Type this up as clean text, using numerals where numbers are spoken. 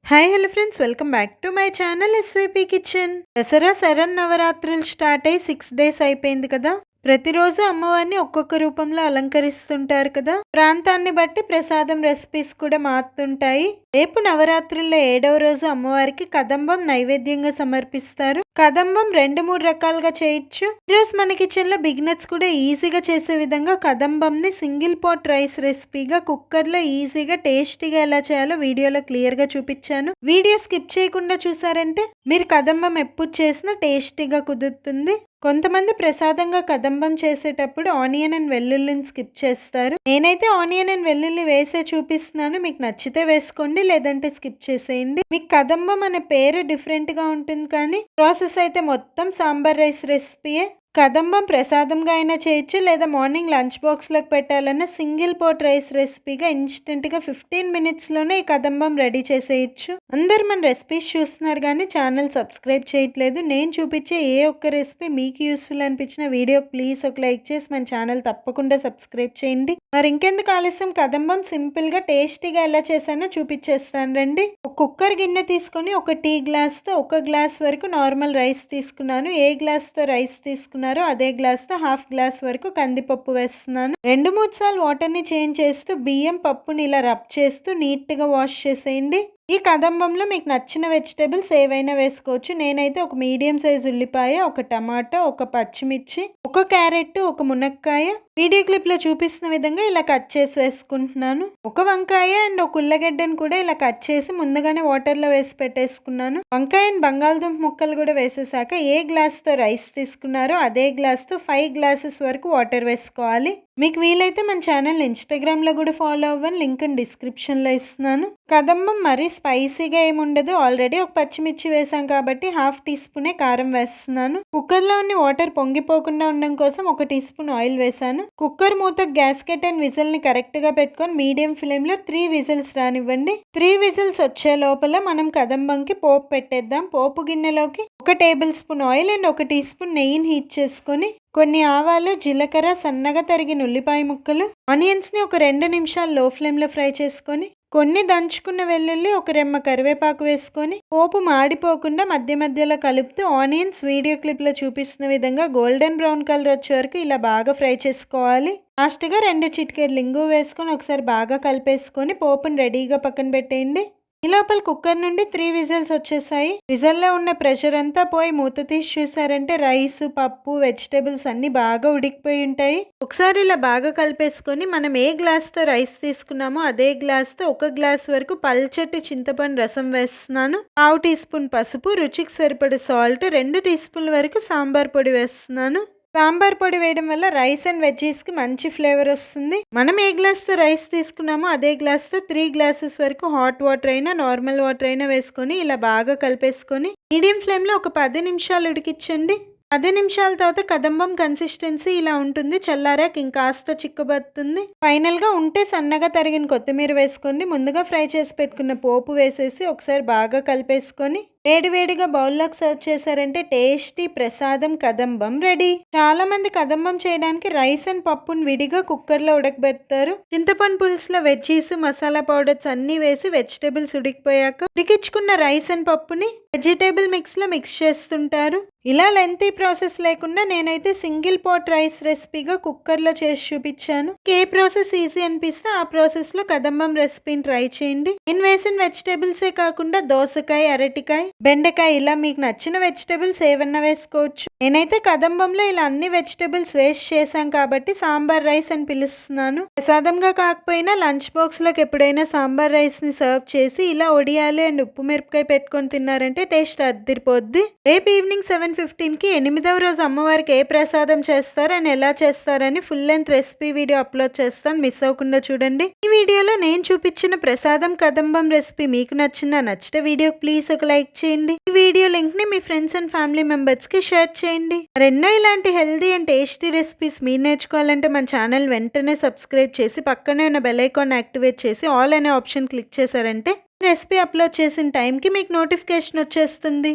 Hi hello friends, welcome back to my channel SYP kitchen. Dasara శరన్నవరాత్రులు start అయ్యి 6 days అయిపోయింది కదా. ప్రతిరోజు అమ్మవారిని ఒక్కొక్క రూపంలో అలంకరిస్తుంటారు కదా. ప్రాంతాన్ని బట్టి ప్రసాదం రెసిపీస్ కూడా మారుతుంటాయి. రేపు నవరాత్రుల్లో 7వ రోజు అమ్మవారికి కదంబం నైవేద్యంగా సమర్పిస్తారు. కదంబం 2-3 రకాలుగా చేయొచ్చు. ఈరోజు మన కిచెన్ లో బిగినర్స్ కూడా ఈజీగా చేసే విధంగా కదంబం ని సింగిల్ పాట్ రైస్ రెసిపీగా కుక్కర్ లో ఈజీగా టేస్టీగా ఎలా చేయాలో వీడియోలో క్లియర్ గా చూపించాను. వీడియో స్కిప్ చేయకుండా చూసారంటే మీరు కదంబం ఎప్పుడు చేసినా టేస్టీగా కుదురుతుంది. కొంతమంది ప్రసాదంగా కదంబం చేసేటప్పుడు ఆనియన్ అండ్ వెల్లుల్లిని స్కిప్ చేస్తారు. నేనైతే ఆనియన్ అండ్ వెల్లుల్లి వేసే చూపిస్తున్నాను. మీకు నచ్చితే వేసుకోండి, లేదంటే స్కిప్ చేసేయండి. మీకు కదంబం అనే పేరు డిఫరెంట్ గా ఉంటుంది, కానీ ప్రాసెస్ అయితే మొత్తం సాంబార్ రైస్ రెసిపీయే. కదంబం ప్రసాదంగా అయినా చేయొచ్చు, లేదా మార్నింగ్ లంచ్ బాక్స్లోకి పెట్టాలన్న సింగిల్ పాట్ రైస్ రెసిపీగా ఇన్స్టెంట్గా 15 minutesలోనే ఈ కదంబం రెడీ చేసేయచ్చు. అందరు మన రెసిపీస్ చూస్తున్నారు కానీ ఛానల్ సబ్స్క్రైబ్ చేయట్లేదు. నేను చూపించే ఏ ఒక్క రెసిపీ మీకు యూస్ఫుల్ అనిపించిన వీడియోకి ప్లీజ్ ఒక లైక్ చేసి మన ఛానల్ తప్పకుండా సబ్స్క్రైబ్ చేయండి. మరి ఇంకెందుకు ఆలస్యం, కదంబం సింపుల్గా టేస్టీగా ఎలా చేశానో చూపించేస్తాను రండి. ఒక కుక్కర్ గిన్నె తీసుకొని ఒక టీ గ్లాస్తో 1 glass వరకు నార్మల్ రైస్ తీసుకున్నాను. ఏ గ్లాస్తో రైస్ తీసుకున్నాను అదే గ్లాస్తో 1/2 glass వరకు కందిపప్పు వేస్తున్నాను. 2-3 సార్లు వాటర్ని చేంజ్ చేస్తూ బియ్యం పప్పుని ఇలా రబ్ చేస్తూ నీట్గా వాష్ చేసేయండి. ఈ కదంబంలో మీకు నచ్చిన వెజిటేబుల్స్ ఏవైనా వేసుకోవచ్చు. నేనైతే ఒక మీడియం సైజ్ ఉల్లిపాయ, ఒక టమాటో, ఒక పచ్చిమిర్చి, ఒక క్యారెట్, ఒక మునక్కాయ వీడియో క్లిప్లో చూపిస్తున్న విధంగా ఇలా కట్ చేసి వేసుకుంటున్నాను. ఒక వంకాయ అండ్ ఒక ఉల్లగడ్డను కూడా ఇలా కట్ చేసి ముందుగానే వాటర్లో వేసి పెట్టేసుకున్నాను. వంకాయ అండ్ బంగాళదుంప ముక్కలు కూడా వేసేసాక ఏ గ్లాస్తో రైస్ తీసుకున్నారో అదే గ్లాస్తో 5 glasses వరకు వాటర్ వేసుకోవాలి. మీకు వీలైతే మన ఛానల్ ఇన్స్టాగ్రామ్లో కూడా ఫాలో అవ్వండి, లింక్ డిస్క్రిప్షన్లో ఇస్తున్నాను. కదంబం మరీ స్పైసీగా ఏముండదు. ఆల్రెడీ ఒక పచ్చిమిర్చి వేసాం కాబట్టి 1/2 teaspoon కారం వేస్తున్నాను. కుక్కర్లో ఉన్న వాటర్ పొంగిపోకుండా ఉండడం కోసం 1 teaspoon ఆయిల్ వేసాను. కుక్కర్ మూత, గ్యాస్కెట్ అండ్ విజిల్ని కరెక్ట్గా పెట్టుకొని మీడియం ఫ్లేమ్లో 3 whistles రానివ్వండి. 3 whistles వచ్చే లోపల మనం కదంబంకి పోపు పెట్టేద్దాం. పోపు గిన్నెలోకి 1 tablespoon ఆయిల్ అండ్ 1 teaspoon నెయ్యిని హీట్ చేసుకొని కొన్ని ఆవాలు, జీలకర్ర, సన్నగా తరిగిన ఉల్లిపాయ ముక్కలు, ఆనియన్స్ని ఒక 2 నిమిషాలు లో ఫ్లేమ్లో ఫ్రై చేసుకొని కొన్ని దంచుకున్న వెల్లుల్లి, 1 రెమ్మ కరివేపాకు వేసుకొని పోపు మాడిపోకుండా మధ్య మధ్యలో కలుపుతూ ఆనియన్స్ వీడియో క్లిప్లో చూపిస్తున్న విధంగా గోల్డెన్ బ్రౌన్ కలర్ వచ్చే వరకు ఇలా బాగా ఫ్రై చేసుకోవాలి. లాస్ట్గా 2 చిటికెడు ఇంగువ వేసుకొని ఒకసారి బాగా కలిపేసుకొని పోపుని రెడీగా పక్కన పెట్టేయండి. ఈ లోపల కుక్కర్ నుండి 3 whistles వచ్చేసాయి. విజల్లో ఉన్న ప్రెషర్ అంతా పోయి మూత తీసి చూసారంటే రైస్, పప్పు, వెజిటేబుల్స్ అన్ని బాగా ఉడికిపోయి ఉంటాయి. ఒకసారి ఇలా బాగా కలిపేసుకొని మనం ఏ గ్లాస్తో రైస్ తీసుకున్నామో అదే గ్లాస్తో 1 glass వరకు పల్చటి చింతపండు రసం వేస్తున్నాను. 1/2 teaspoon పసుపు, రుచికి సరిపడే సాల్ట్, 2 teaspoon వరకు సాంబార్ పొడి వేస్తున్నాను. సాంబార్ పొడి వేయడం వల్ల రైస్ అండ్ వెజ్జీస్కి మంచి ఫ్లేవర్ వస్తుంది. మనం ఏ గ్లాస్తో రైస్ తీసుకున్నామో అదే గ్లాస్తో 3 glasses వరకు హాట్ వాటర్ అయినా నార్మల్ వాటర్ అయినా వేసుకొని ఇలా బాగా కలిపేసుకొని మీడియం ఫ్లేమ్లో ఒక 10 నిమిషాలు ఉడికించండి. 10 నిమిషాల తర్వాత కదంబం కన్సిస్టెన్సీ ఇలా ఉంటుంది. చల్లారాక ఇంకాస్త చిక్కబడుతుంది. ఫైనల్గా ఉంటే సన్నగా తరిగిన కొత్తిమీర వేసుకోండి. ముందుగా ఫ్రై చేసి పెట్టుకున్న పోపు వేసేసి ఒకసారి బాగా కలిపేసుకొని వేడివేడిగా బౌల్లోకి సర్వ్ చేశారంటే టేస్టీ ప్రసాదం కదంబం రెడీ. చాలా మంది కదంబం చేయడానికి రైస్ అండ్ పప్పును విడిగా కుక్కర్లో ఉడకబెడతారు. చింతపండు పులుసులో వెజ్జీస్, మసాలా పౌడర్స్ అన్నీ వేసి వెజిటేబుల్స్ ఉడికిపోయాక ఉడికించుకున్న రైస్ అండ్ పప్పుని వెజిటేబుల్ మిక్స్లో మిక్స్ చేస్తుంటారు. ఇలా లెంతీ ప్రాసెస్ లేకుండా నేనైతే సింగిల్ పాట్ రైస్ రెసిపీగా కుక్కర్లో చేసి చూపించాను. ఏ ప్రాసెస్ ఈజీ అనిపిస్తే ఆ ప్రాసెస్లో కదంబం రెసిపీని ట్రై చేయండి. నేను వేసిన వెజిటేబుల్సే కాకుండా దోసకాయ, అరటికాయ, బెండకాయ ఇలా మీకు నచ్చిన వెజిటేబుల్స్ ఏవన్నా వేసుకోవచ్చు. నేనైతే కదంబంలో ఇలా అన్ని వెజిటేబుల్స్ వేస్ట్ చేశాం కాబట్టి సాంబార్ రైస్ అని పిలుస్తున్నాను. ప్రసాదంగా కాకపోయినా లంచ్ బాక్స్లోకి ఎప్పుడైనా సాంబార్ రైస్ని సర్వ్ చేసి ఇలా ఒడియాలు అండ్ ఉప్పు మిరపకాయ పెట్టుకొని తిన్నారంటే టేస్ట్ అదిరిపోద్ది. రేపు ఈవినింగ్ 7:15కి 8వ రోజు అమ్మవారికి ఏ ప్రసాదం చేస్తారని ఎలా చేస్తారని full length recipe video upload చేస్తాను, మిస్ అవ్వకుండా చూడండి. ఈ వీడియోలో నేను చూపించిన ప్రసాదం కదంబం రెసిపీ మీకు నచ్చితే వీడియోకి ప్లీజ్ ఒక లైక్ చేయండి. ఈ వీడియో లింక్ ని మీ ఫ్రెండ్స్ అండ్ ఫ్యామిలీ మెంబర్స్ కి షేర్ చేయండి. మరెన్నో ఇలాంటి హెల్దీ అండ్ టేస్టీ రెసిపీస్ మీరు నేర్చుకోవాలంటే మన ఛానల్ వెంటనే సబ్స్క్రైబ్ చేసి పక్కనే ఉన్న బెల్ ఐకాన్ యాక్టివేట్ చేసి ఆల్ అనే ఆప్షన్ క్లిక్ చేశారంటే రెసిపీ అప్లోడ్ చేసిన టైంకి మీకు నోటిఫికేషన్ వచ్చేస్తుంది.